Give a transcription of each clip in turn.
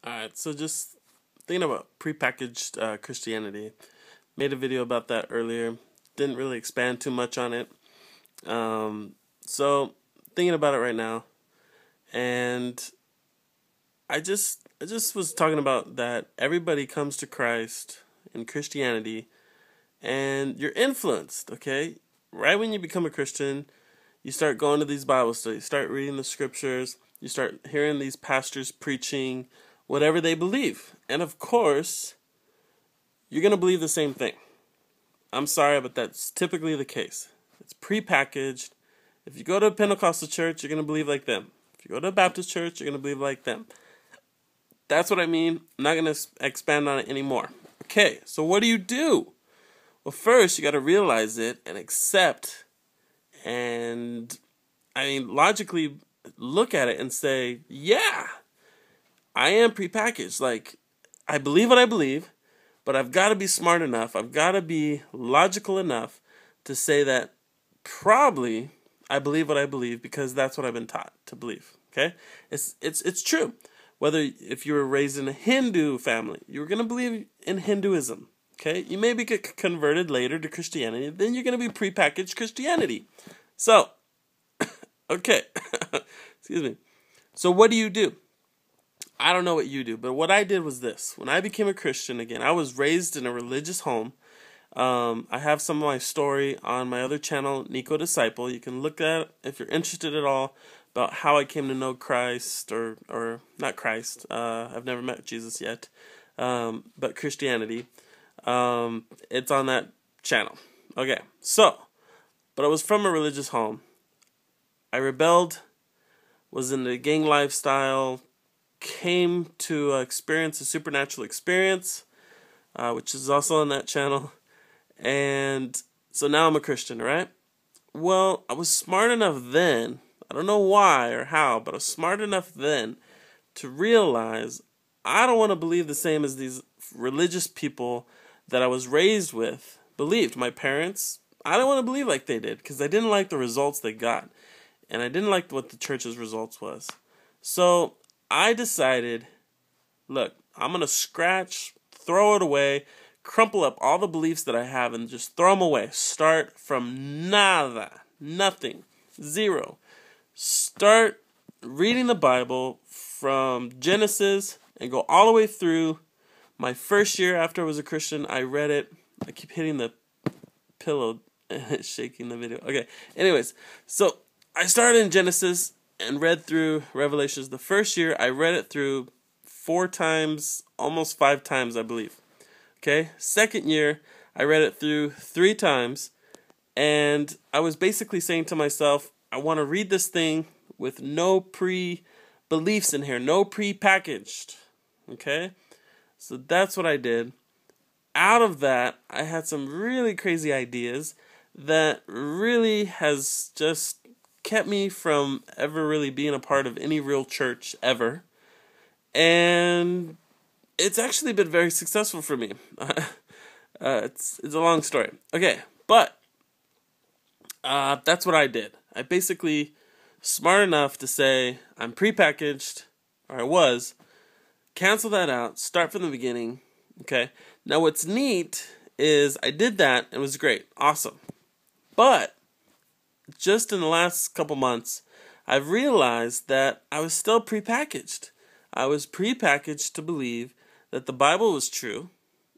Alright, so just thinking about prepackaged Christianity. Made a video about that earlier. Didn't really expand too much on it. So thinking about it right now, and I just was talking about that everybody comes to Christ in Christianity, and you're influenced. Okay, right when you become a Christian, you start going to these Bible studies, start reading the scriptures, you start hearing these pastors preaching whatever they believe. And of course, you're going to believe the same thing. I'm sorry, but that's typically the case. It's prepackaged. If you go to a Pentecostal church, you're going to believe like them. If you go to a Baptist church, you're going to believe like them. That's what I mean. I'm not going to expand on it anymore. Okay, so what do? Well, first, you got to realize it and accept, and logically look at it and say, yeah, I am prepackaged. Like, I believe what I believe, but I've got to be smart enough, I've got to be logical enough to say that probably I believe what I believe because that's what I've been taught to believe. Okay? It's true. Whether if you were raised in a Hindu family, you're going to believe in Hinduism. Okay? You maybe get converted later to Christianity, then you're going to be prepackaged Christianity. So, okay. Excuse me. So what do? I don't know what you do, but what I did was this. When I became a Christian, again, I was raised in a religious home. I have some of my story on my other channel, Nico Disciple. You can look at it if you're interested at all about how I came to know Christ, or not Christ. I've never met Jesus yet, but Christianity. It's on that channel. Okay, so, but I was from a religious home. I rebelled, was in the gang lifestyle, came to experience a supernatural experience, which is also on that channel, and so now I'm a Christian, right? Well, I was smart enough then, I don't know why or how, but I was smart enough then to realize I don't want to believe the same as these religious people that I was raised with believed. My parents, I don't want to believe like they did because I didn't like the results they got, and I didn't like what the church's results was. So I decided, look, I'm going to scratch, throw it away, crumple up all the beliefs that I have and just throw them away. Start from nada, nothing, zero. Start reading the Bible from Genesis and go all the way through. My first year after I was a Christian, I read it. I keep hitting the pillow and shaking the video. Okay, anyways, so I started in Genesis and read through Revelations. The first year, I read it through 4 times, almost 5 times, I believe. Okay? Second year, I read it through 3 times, and I was basically saying to myself, I want to read this thing with no pre-beliefs in here, no pre-packaged. Okay? So that's what I did. Out of that, I had some really crazy ideas that really has just kept me from ever really being a part of any real church ever, and it's actually been very successful for me. It's a long story. Okay, but that's what I did. I basically smart enough to say I'm prepackaged, or I was. Cancel that out. Start from the beginning. Okay. Now what's neat is I did that and it was great, awesome, but just in the last couple months, I've realized that I was still prepackaged. I was prepackaged to believe that the Bible was true,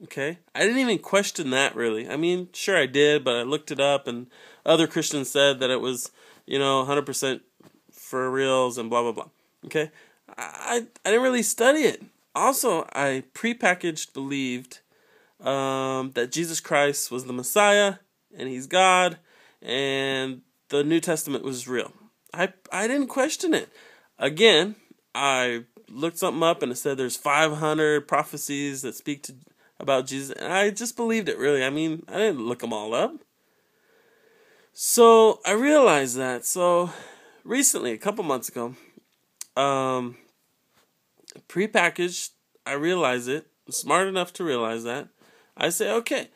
okay? I didn't even question that, really. I mean, sure I did, but I looked it up, and other Christians said that it was, 100% for reals and blah, blah, blah, okay? I didn't really study it. Also, I prepackaged believed that Jesus Christ was the Messiah, and He's God, and the New Testament was real. I didn't question it. Again, I looked something up and it said there's 500 prophecies that speak about Jesus, and I just believed it, really. I mean, I didn't look them all up. So I realized that. So recently, a couple months ago, prepackaged, I realized it. I'm smart enough to realize that. I say, okay,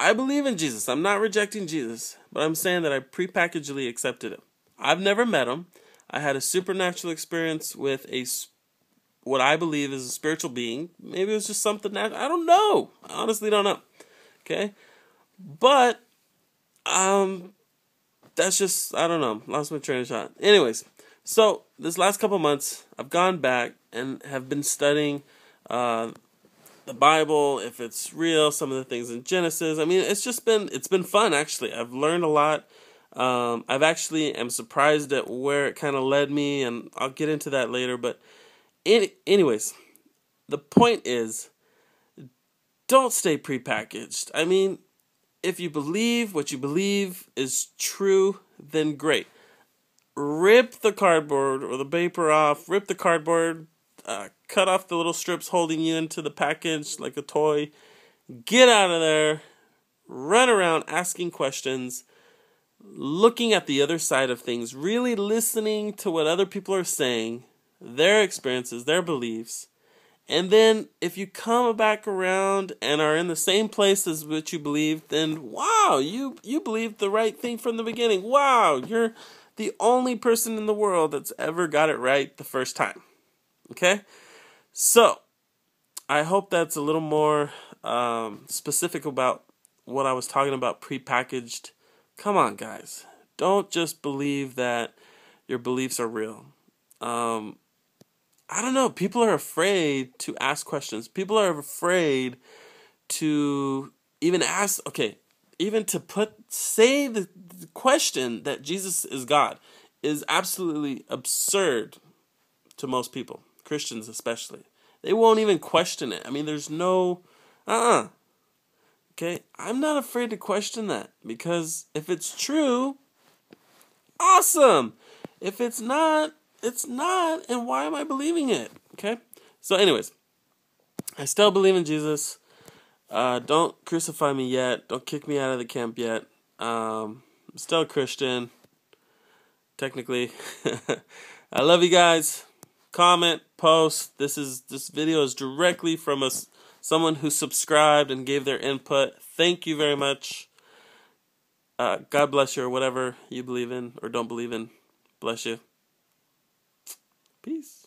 I believe in Jesus. I'm not rejecting Jesus, but I'm saying that I prepackagedly accepted Him. I've never met Him. I had a supernatural experience with what I believe is a spiritual being. Maybe it was just something that I don't know. I honestly don't know. Okay? But that's just, I don't know. Lost my train of thought. Anyways, so this last couple months, I've gone back and have been studying the Bible, if it's real, some of the things in Genesis. I mean, it's been fun, actually. I've learned a lot. I've actually am surprised at where it kind of led me, and I'll get into that later. But anyways, the point is, don't stay prepackaged. I mean, if you believe what you believe is true, then great. Rip the cardboard or the paper off, rip the cardboard, cut off the little strips holding you into the package like a toy, get out of there, run around asking questions, looking at the other side of things, really listening to what other people are saying, their experiences, their beliefs. And then if you come back around and are in the same place as what you believe, then wow, you believed the right thing from the beginning. Wow, you're the only person in the world that's ever got it right the first time. Okay? So, I hope that's a little more specific about what I was talking about, prepackaged. Come on, guys. Don't just believe that your beliefs are real. I don't know. People are afraid to ask questions. People are afraid to even ask, even to say the question that Jesus is God is absolutely absurd to most people, Christians especially. They won't even question it. I mean, there's no, okay? I'm not afraid to question that, because if it's true, awesome. If it's not, it's not, and why am I believing it? Okay? So anyways, I still believe in Jesus. Don't crucify me yet. Don't kick me out of the camp yet. I'm still a Christian, technically. I love you guys. Comment, post. This video is directly from someone who subscribed and gave their input. Thank you very much. God bless you, or whatever you believe in or don't believe in. Bless you. Peace.